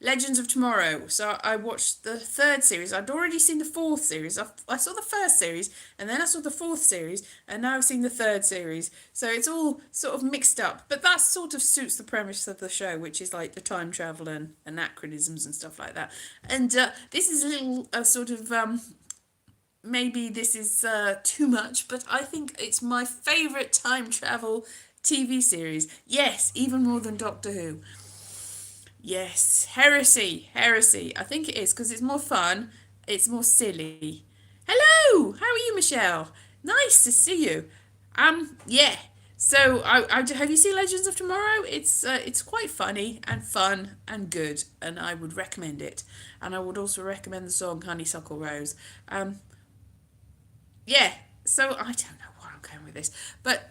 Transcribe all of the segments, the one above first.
Legends of Tomorrow. So I watched the third series. I'd already seen the fourth series. I saw the first series, and then I saw the fourth series, and now I've seen the third series. So it's all sort of mixed up. But that sort of suits the premise of the show, which is like the time travel and anachronisms and stuff like that. And this is a little sort of maybe this is too much, but I think it's my favourite time travel TV series. Yes, even more than Doctor Who. Yes, heresy, heresy. I think it is because it's more fun. It's more silly. Hello, how are you, Michelle? Nice to see you. Yeah. So, have you seen Legends of Tomorrow? It's quite funny and fun and good, and I would recommend it. And I would also recommend the song Honeysuckle Rose. Um, yeah. So I don't know where I'm going with this, but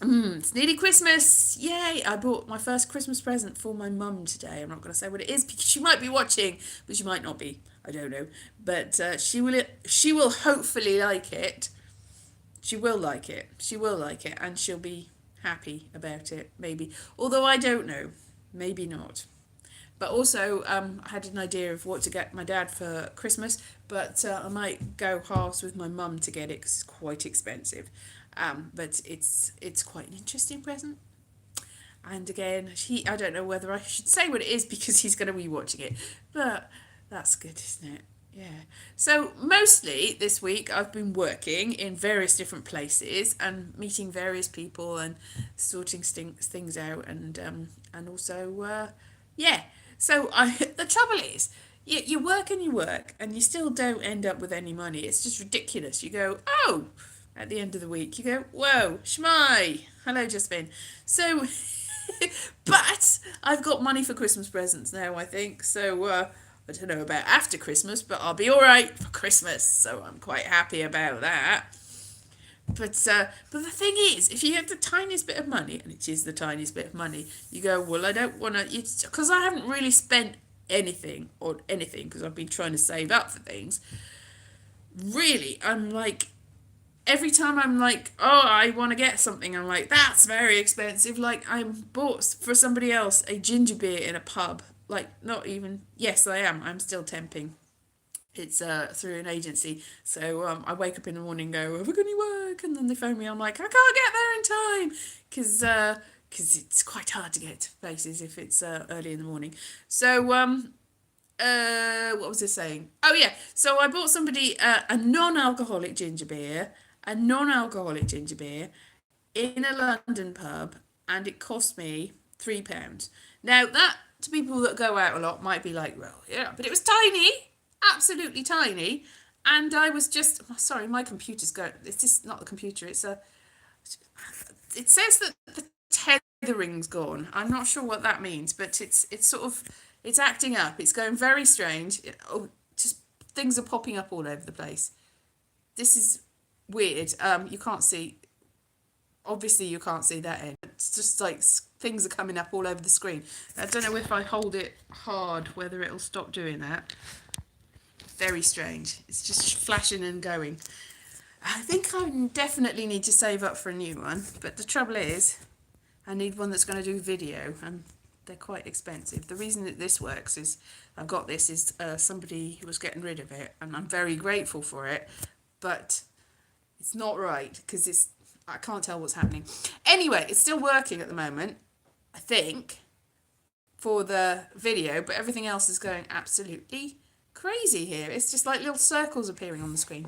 it's nearly Christmas. Yay! I bought my first Christmas present for my mum today. I'm not going to say what it is because she might be watching, but she might not be. I don't know. But she will hopefully like it. She will like it. She will like it, and she'll be happy about it, maybe. Although I don't know. Maybe not. But also, I had an idea of what to get my dad for Christmas, but I might go halves with my mum to get it because it's quite expensive. But it's quite an interesting present. And again, I don't know whether I should say what it is because he's going to be watching it, but that's good, isn't it? Yeah. So mostly this week I've been working in various different places and meeting various people and sorting things out and also yeah. So the trouble is you work and you work and you still don't end up with any money. It's just ridiculous. You go, oh, at the end of the week, you go, whoa, shmai. Hello, Josephine. So, but I've got money for Christmas presents now, I think. So, I don't know about after Christmas, but I'll be all right for Christmas. So I'm quite happy about that. But the thing is, if you have the tiniest bit of money, and it is the tiniest bit of money, you go, well, I don't want to, because I haven't really spent anything because I've been trying to save up for things. Really, I'm like, every time I'm like, oh, I want to get something, I'm like, that's very expensive. Like, I bought for somebody else a ginger beer in a pub. Like, not even, yes, I am. I'm still temping. It's through an agency. So I wake up in the morning and go, have I got any work? And then they phone me. I'm like, I can't get there in time because it's quite hard to get to places if it's early in the morning. So what was I saying? Oh yeah, so I bought somebody a non-alcoholic ginger beer in a London pub, and it cost me £3. Now that to people that go out a lot might be like, well, yeah, but it was tiny, absolutely tiny, and I was just sorry, my computer's going. It's just not the computer. It says that the tethering's gone. I'm not sure what that means, but it's sort of it's acting up. It's going very strange. Just things are popping up all over the place. This is weird. You can't see. Obviously, you can't see that end. It's just like things are coming up all over the screen. I don't know if I hold it hard whether it'll stop doing that. Very strange. It's just flashing and going. I think I definitely need to save up for a new one, but the trouble is, I need one that's going to do video, and they're quite expensive. The reason that this works is I've got this is somebody who was getting rid of it, and I'm very grateful for it, but it's not right because I can't tell what's happening. Anyway, it's still working at the moment, I think, for the video, but everything else is going absolutely crazy here. It's just like little circles appearing on the screen,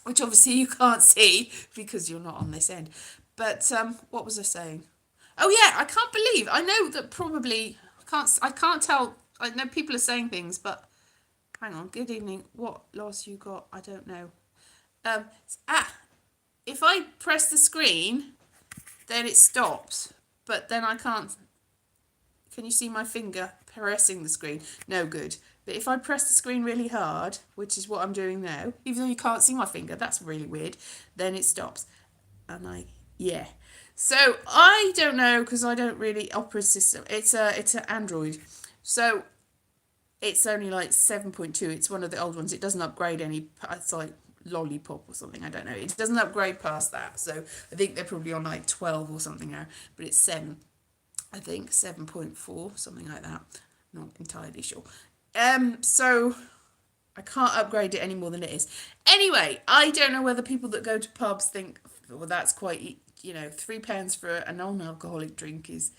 which obviously you can't see because you're not on this end. But what was I saying? Oh yeah, I can't believe. I know that probably I can't tell. I know people are saying things, but hang on. Good evening. What loss you got? I don't know. Um, if I press the screen, then it stops. But then I can't. Can you see my finger pressing the screen? No good. But if I press the screen really hard, which is what I'm doing now, even though you can't see my finger, that's really weird, then it stops. And yeah. So I don't know because I don't really opera system. It's an Android, so it's only like 7.2. It's one of the old ones. It doesn't upgrade any. It's like Lollipop or something. I don't know. It doesn't upgrade past that. So I think they're probably on like 12 or something now. But it's 7. I think 7.4, something like that. Not entirely sure. So I can't upgrade it any more than it is. Anyway, I don't know whether people that go to pubs think, well, that's quite, £3 for a non-alcoholic drink is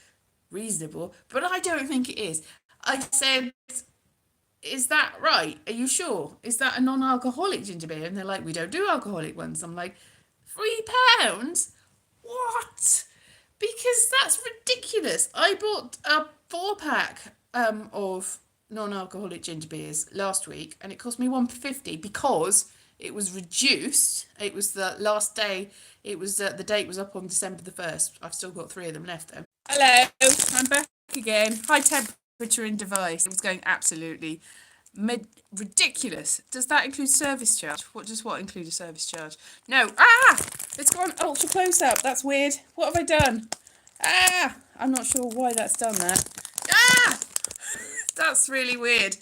reasonable, but I don't think it is. I said, is that right? Are you sure? Is that a non-alcoholic ginger beer? And they're like, we don't do alcoholic ones. I'm like, £3? What? Because that's ridiculous. I bought a 4-pack of non-alcoholic ginger beers last week, and it cost me £1.50 because it was reduced. It was the last day. It was the date was up on December the 1st. I've still got 3 of them left though. Hello, I'm back again. High temperature in device. It was going absolutely ridiculous. Does that include service charge? What include a service charge? No. It's gone ultra close up. That's weird. What have I done? I'm not sure why that's done that. That's really weird.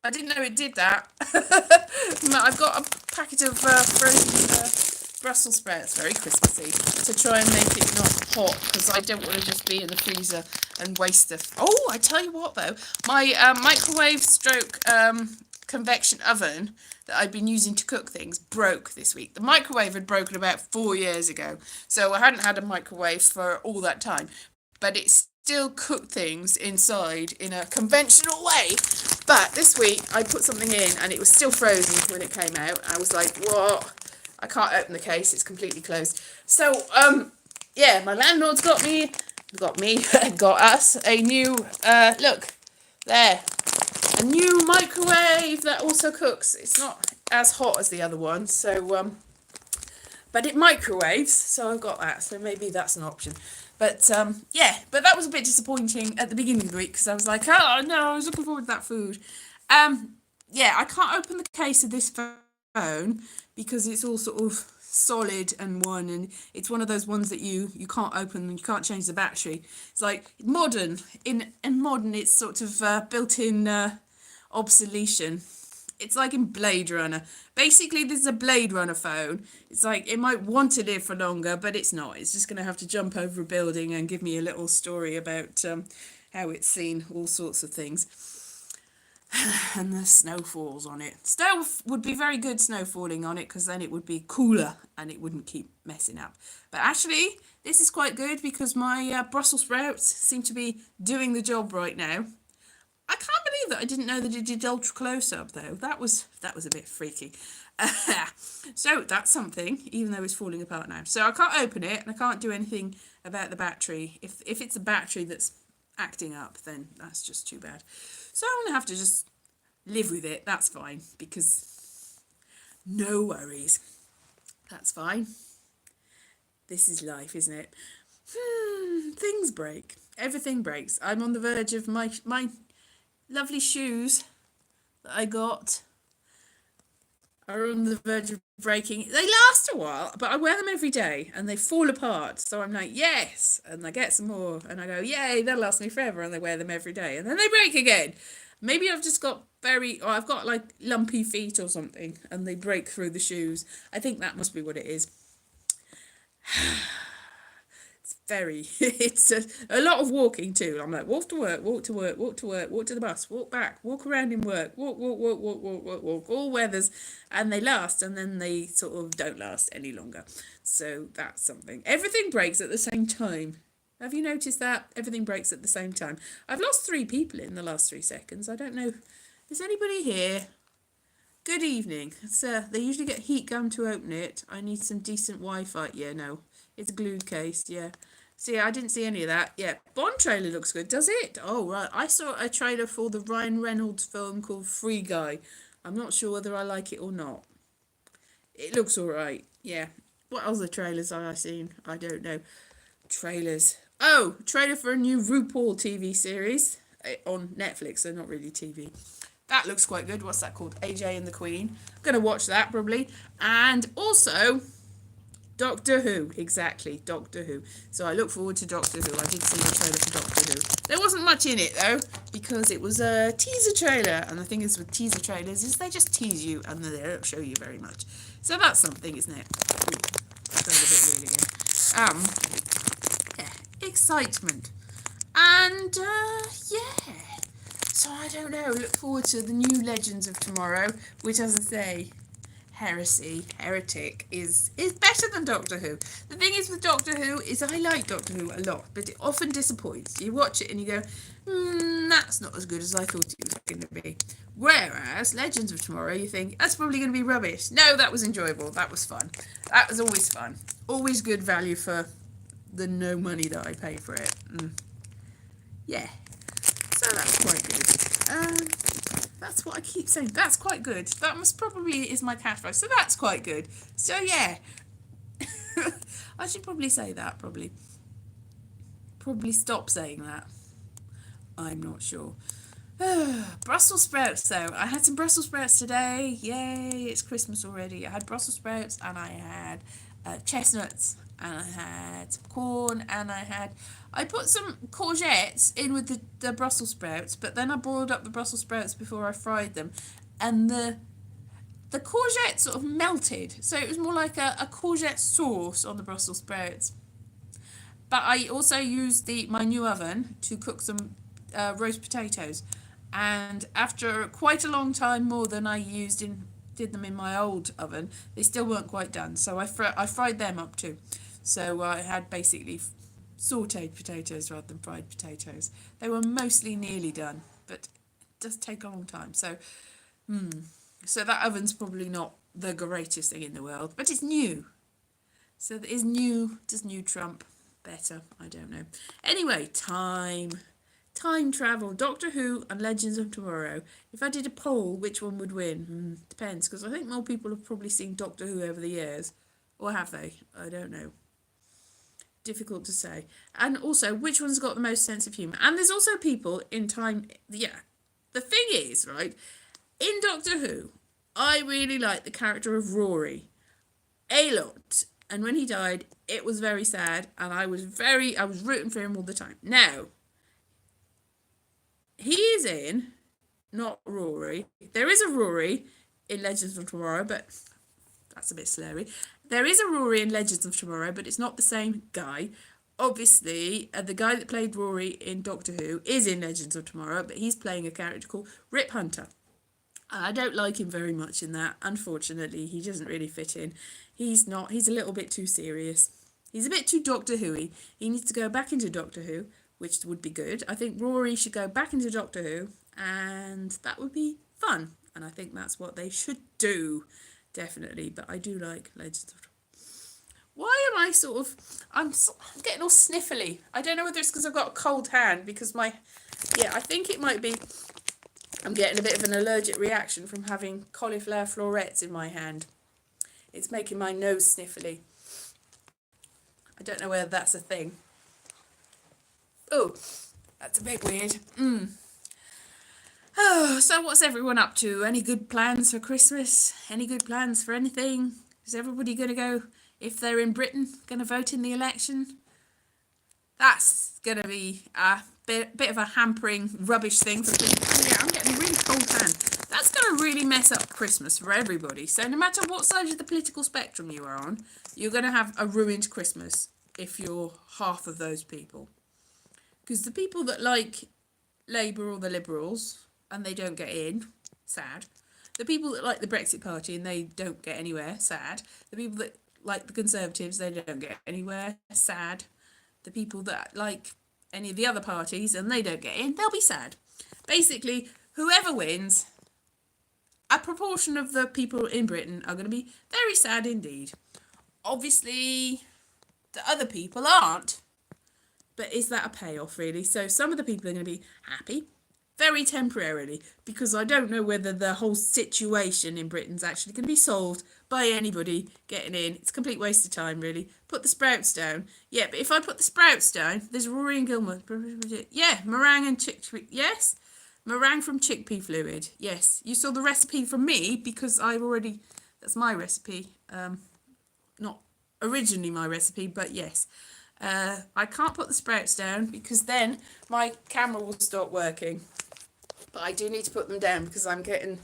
I didn't know it did that. I've got a packet of frozen Brussels sprouts, very Christmassy, to try and make it not hot, because I don't want to just be in the freezer and waste the... Oh, I tell you what though, my microwave stroke convection oven that I've been using to cook things broke this week. The microwave had broken about 4 years ago, so I hadn't had a microwave for all that time, but it still cooked things inside in a conventional way. But this week I put something in and it was still frozen when it came out. I was like, what? I can't open the case, it's completely closed. So, yeah, my landlord's got us a new, look, there, a new microwave that also cooks. It's not as hot as the other one, so, but it microwaves, so I've got that, so maybe that's an option. But, yeah, but that was a bit disappointing at the beginning of the week, because I was like, oh, no, I was looking forward to that food. Yeah, I can't open the case of this phone, because it's all sort of solid and it's one of those ones that you can't open and you can't change the battery. It's like modern. In modern, it's sort of built-in obsolescence. It's like in Blade Runner. Basically, this is a Blade Runner phone. It's like it might want to live for longer, but it's not. It's just going to have to jump over a building and give me a little story about how it's seen all sorts of things. And the snow falls on it. Snow would be very good snow falling on it, because then it would be cooler and it wouldn't keep messing up. But actually, this is quite good because my Brussels sprouts seem to be doing the job right now. I can't believe that I didn't know that it did ultra close up though. That was a bit freaky. So that's something, even though it's falling apart now. So I can't open it and I can't do anything about the battery. If it's a battery that's acting up, then that's just too bad. So I'm going to have to just live with it. That's fine, because no worries. That's fine. This is life, isn't it? Things break. Everything breaks. I'm on the verge of my lovely shoes that I got are on the verge of breaking. They last a while, but I wear them every day and they fall apart. So I'm like, yes, and I get some more and I go, yay, they'll last me forever, and I wear them every day and then they break again. Maybe I've just got I've got like lumpy feet or something and they break through the shoes. I think that must be what it is. It's a lot of walking too. I'm like, walk to work, walk to work, walk to work, walk to the bus, walk back, walk around in work, walk, all weathers, and they last, and then they sort of don't last any longer. So that's something. Everything breaks at the same time. Have you noticed that? Everything breaks at the same time. I've lost 3 people in the last 3 seconds. I don't know. Is anybody here? Good evening. They usually get heat gun to open it. I need some decent Wi-Fi. Yeah, no. It's a glued case, yeah. See, I didn't see any of that. Yeah, Bond trailer looks good, does it? Oh, right. I saw a trailer for the Ryan Reynolds film called Free Guy. I'm not sure whether I like it or not. It looks all right, yeah. What other trailers have I seen? I don't know. Trailers. Oh, trailer for a new RuPaul TV series on Netflix, so not really TV. That looks quite good. What's that called? AJ and the Queen. I'm going to watch that probably. And also... Doctor Who, exactly, Doctor Who. So I look forward to Doctor Who. I did see the trailer for Doctor Who. There wasn't much in it though, because it was a teaser trailer. And the thing is with teaser trailers is they just tease you and they don't show you very much. So that's something, isn't it? Ooh, that sounds a bit weird again. Yeah, excitement. And, yeah. So I don't know. Look forward to the new Legends of Tomorrow, which, as I say, heretic is better than Doctor Who. The thing is with Doctor Who is I like Doctor Who a lot, but it often disappoints. You watch it and you go, that's not as good as I thought it was going to be. Whereas Legends of Tomorrow, you think that's probably going to be rubbish. No, that was enjoyable. That was fun. That was always fun. Always good value for the no money that I pay for it. Yeah. So that's quite good. That's what I keep saying. That's quite good. That must probably is my catchphrase. So that's quite good. So yeah. I should probably say that, probably. Probably stop saying that. I'm not sure. Brussels sprouts though. I had some Brussels sprouts today. Yay, it's Christmas already. I had Brussels sprouts and I had chestnuts and I had some corn and I put some courgettes in with the Brussels sprouts, but then I boiled up the Brussels sprouts before I fried them, and the courgette sort of melted, so it was more like a courgette sauce on the Brussels sprouts. But I also used my new oven to cook some roast potatoes, and after quite a long time more than I did them in my old oven, they still weren't quite done, so I fried them up too. So I had basically sautéed potatoes rather than fried potatoes. They were mostly nearly done, but it does take a long time. So that oven's probably not the greatest thing in the world, but it's new. So is new, does new trump better? I don't know. Anyway, time travel, Doctor Who and Legends of Tomorrow. If I did a poll, which one would win? Depends, because I think more people have probably seen Doctor Who over the years. Or have they? I don't know. Difficult to say. And also, which one's got the most sense of humour? And there's also people in time... Yeah. The thing is, right, in Doctor Who, I really like the character of Rory a lot. And when he died, it was very sad. And I was rooting for him all the time. Now, he is in... Not Rory. There is a Rory in Legends of Tomorrow, but that's a bit slurry. There is a Rory in Legends of Tomorrow, but it's not the same guy. Obviously, the guy that played Rory in Doctor Who is in Legends of Tomorrow, but he's playing a character called Rip Hunter. I don't like him very much in that. Unfortunately, he doesn't really fit in. He's a little bit too serious. He's a bit too Doctor Who-y. He needs to go back into Doctor Who, which would be good. I think Rory should go back into Doctor Who, and that would be fun. And I think that's what they should do. Definitely, but I do like Legends of Tomorrow. Why am I I'm getting all sniffly. I don't know whether it's because I've got a cold hand, because I think it might be I'm getting a bit of an allergic reaction from having cauliflower florets in my hand. It's making my nose sniffly. I don't know whether that's a thing. Oh, that's a bit weird. Oh, so what's everyone up to? Any good plans for Christmas? Any good plans for anything? Is everybody going to go, if they're in Britain, going to vote in the election? That's going to be a bit of a hampering rubbish thing for people. Yeah, I'm getting a really cold hand. That's going to really mess up Christmas for everybody. So no matter what side of the political spectrum you are on, you're going to have a ruined Christmas if you're half of those people. Because the people that like Labour or the Liberals... and they don't get in, sad. The people that like the Brexit Party and they don't get anywhere, sad. The people that like the Conservatives, they don't get anywhere, sad. The people that like any of the other parties and they don't get in, they'll be sad. Basically, whoever wins, a proportion of the people in Britain are going to be very sad indeed. Obviously, the other people aren't. But is that a payoff, really? So some of the people are going to be happy, very temporarily, because I don't know whether the whole situation in Britain's actually going to be solved by anybody getting in. It's a complete waste of time, really. Put the sprouts down. Yeah, but if I put the sprouts down, there's Rory and Gilmore. Yeah, meringue and chickpea. Yes, meringue from chickpea fluid. Yes, you saw the recipe from me because that's my recipe. Not originally my recipe, but yes. I can't put the sprouts down because then my camera will stop working. But I do need to put them down because I'm getting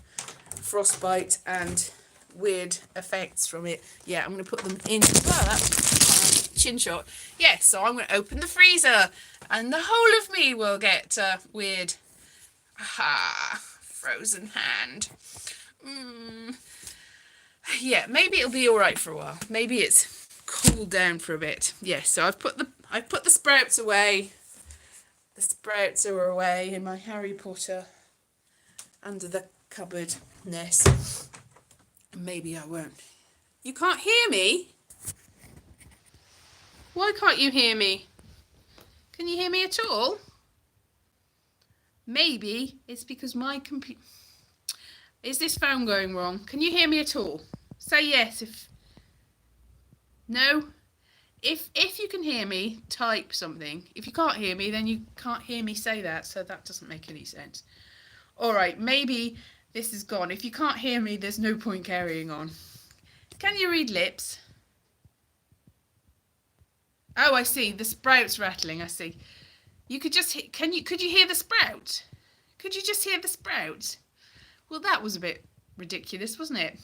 frostbite and weird effects from it. Yeah, I'm going to put them in. Well, that's chin shot. Yes, so I'm going to open the freezer and the whole of me will get weird Aha, frozen hand. Yeah, maybe it'll be all right for a while. Maybe it's cooled down for a bit. Yes, so I've put the sprouts away. The sprouts are away in my Harry Potter under the cupboard nest. Maybe I won't. You can't hear me? Why can't you hear me? Can you hear me at all? Maybe it's because my computer... Is this phone going wrong? Can you hear me at all? Say yes if... No? If you can hear me, type something. If you can't hear me, then you can't hear me say that, so that doesn't make any sense. Alright, maybe this is gone. If you can't hear me, there's no point carrying on. Can you read lips? Oh, I see. The sprout's rattling, I see. You could just... Could you hear the sprout? Could you just hear the sprout? Well, that was a bit ridiculous, wasn't it?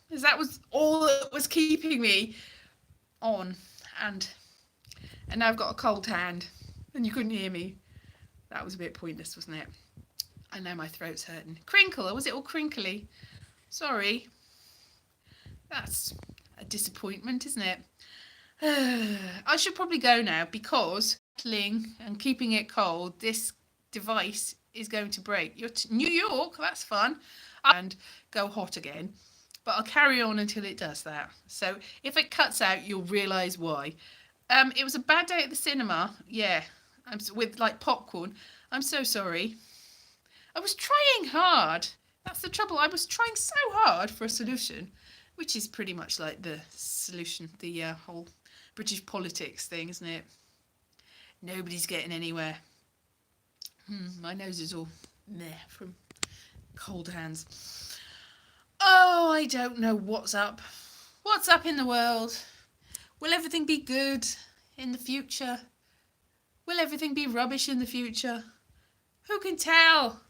Because that was all that was keeping me on. And now I've got a cold hand. And you couldn't hear me. That was a bit pointless, wasn't it? And now my throat's hurting. Crinkle, or was it all crinkly? Sorry. That's a disappointment, isn't it? I should probably go now because rattling and keeping it cold, this device is going to break. You're New York, that's fun. And go hot again. But I'll carry on until it does that. So if it cuts out, you'll realise why. It was a bad day at the cinema. Yeah, with like popcorn. I'm so sorry. I was trying hard. That's the trouble. I was trying so hard for a solution, which is pretty much like the solution, the whole British politics thing, isn't it? Nobody's getting anywhere. My nose is all meh from cold hands. Oh, I don't know what's up. What's up in the world? Will everything be good in the future? Will everything be rubbish in the future? Who can tell?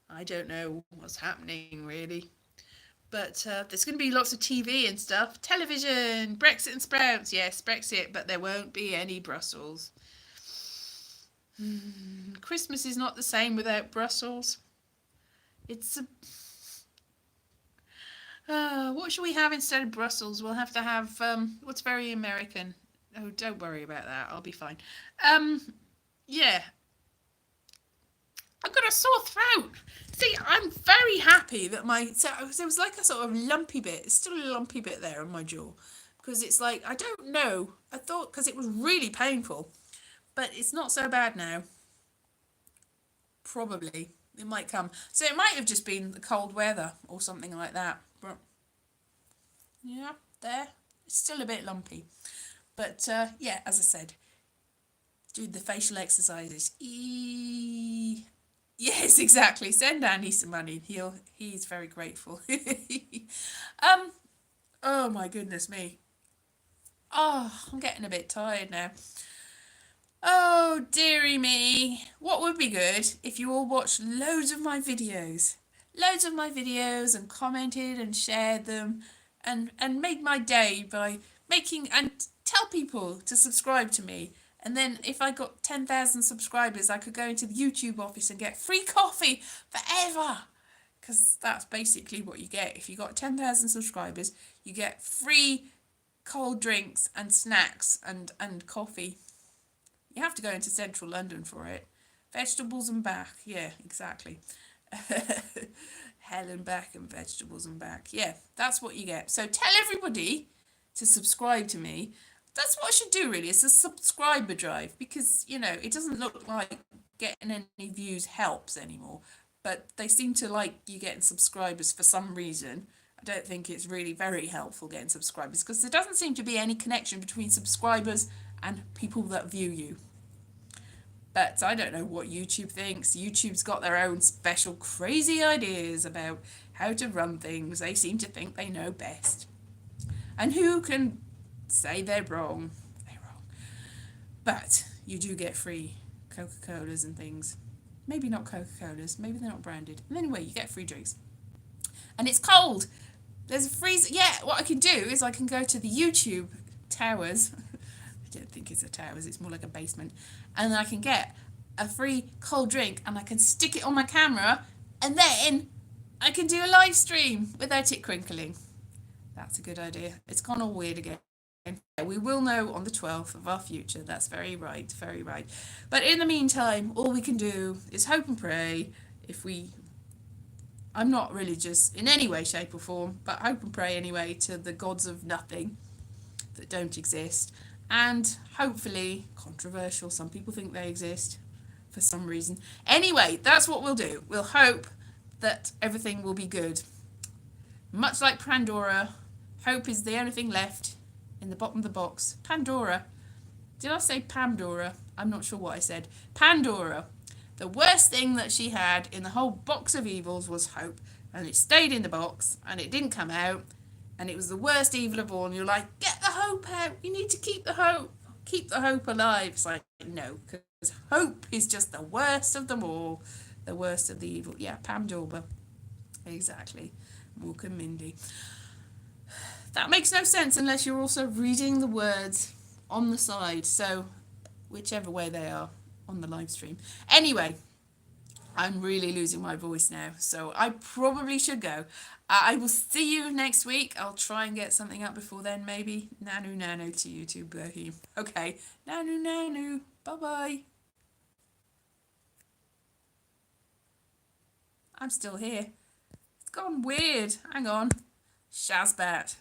I don't know what's happening, really. But there's going to be lots of TV and stuff. Television, Brexit and sprouts. Yes, Brexit, but there won't be any Brussels. Christmas is not the same without Brussels. It's what should we have instead of Brussels? We'll have to have what's very American. Oh, don't worry about that. I'll be fine. Yeah. I've got a sore throat. See, I'm very happy that there was like a sort of lumpy bit. It's still a lumpy bit there on my jaw. Because it's like, I don't know. I thought, because it was really painful. But it's not so bad now. Probably. It might come. So it might have just been the cold weather or something like that. But yeah, there. It's still a bit lumpy. But yeah, as I said, do the facial exercises. Yes, exactly. Send Andy some money. He's very grateful. Oh my goodness me. Oh, I'm getting a bit tired now. Oh, dearie me. What would be good if you all watched loads of my videos? Loads of my videos and commented and shared them and made my day by making and tell people to subscribe to me. And then if I got 10,000 subscribers, I could go into the YouTube office and get free coffee forever. Because that's basically what you get. If you got 10,000 subscribers, you get free cold drinks and snacks and coffee. You have to go into central London for it. Vegetables and back. Yeah, exactly. Hell and back and vegetables and back. Yeah, that's what you get. So tell everybody to subscribe to me. That's what I should do, really. It's a subscriber drive because, you know, it doesn't look like getting any views helps anymore. But they seem to like you getting subscribers for some reason. I don't think it's really very helpful getting subscribers because there doesn't seem to be any connection between subscribers and people that view you. But I don't know what YouTube thinks. YouTube's got their own special crazy ideas about how to run things. They seem to think they know best. And who can say they're wrong? They're wrong. But you do get free Coca-Colas and things. Maybe not Coca-Colas. Maybe they're not branded. And anyway, you get free drinks. And it's cold. There's a freezer. Yeah, what I can do is I can go to the YouTube towers. I don't think it's a towers. It's more like a basement. And I can get a free cold drink and I can stick it on my camera and then I can do a live stream without it crinkling. That's a good idea. It's gone all weird again. We will know on the 12th of our future. That's very right, very right. But in the meantime, all we can do is hope and pray. If we, I'm not religious in any way, shape, or form, but hope and pray anyway to the gods of nothing that don't exist. And hopefully, controversial, some people think they exist for some reason. Anyway, that's what we'll do. We'll hope that everything will be good. Much like Pandora, hope is the only thing left in the bottom of the box. Pandora. Did I say Pandora? I'm not sure what I said. Pandora. The worst thing that she had in the whole box of evils was hope. And it stayed in the box and it didn't come out. And it was the worst evil of all. And you're like, get the hope out. You need to keep the hope. Keep the hope alive. It's like, no, because hope is just the worst of them all. The worst of the evil. Yeah, Pandora. Exactly. Mork and Mindy. That makes no sense unless you're also reading the words on the side. So, whichever way they are on the live stream. Anyway, I'm really losing my voice now, so I probably should go. I will see you next week. I'll try and get something up before then, maybe. Nanu nanu to YouTube, Boheme. Okay, nanu nanu. Bye-bye. I'm still here. It's gone weird. Hang on. Shazbat.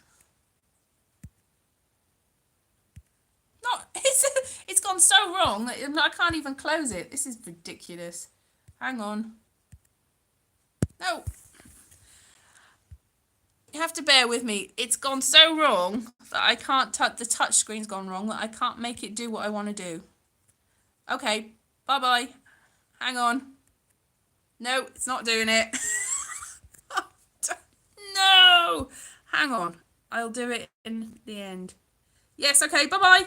Not, it's gone so wrong that I can't even close it. This is ridiculous. Hang on. No. You have to bear with me. It's gone so wrong that I can't touch, the touch screen's gone wrong that I can't make it do what I want to do. Okay, bye-bye. Hang on. No, it's not doing it. No! Hang on. I'll do it in the end. Yes, okay, bye-bye.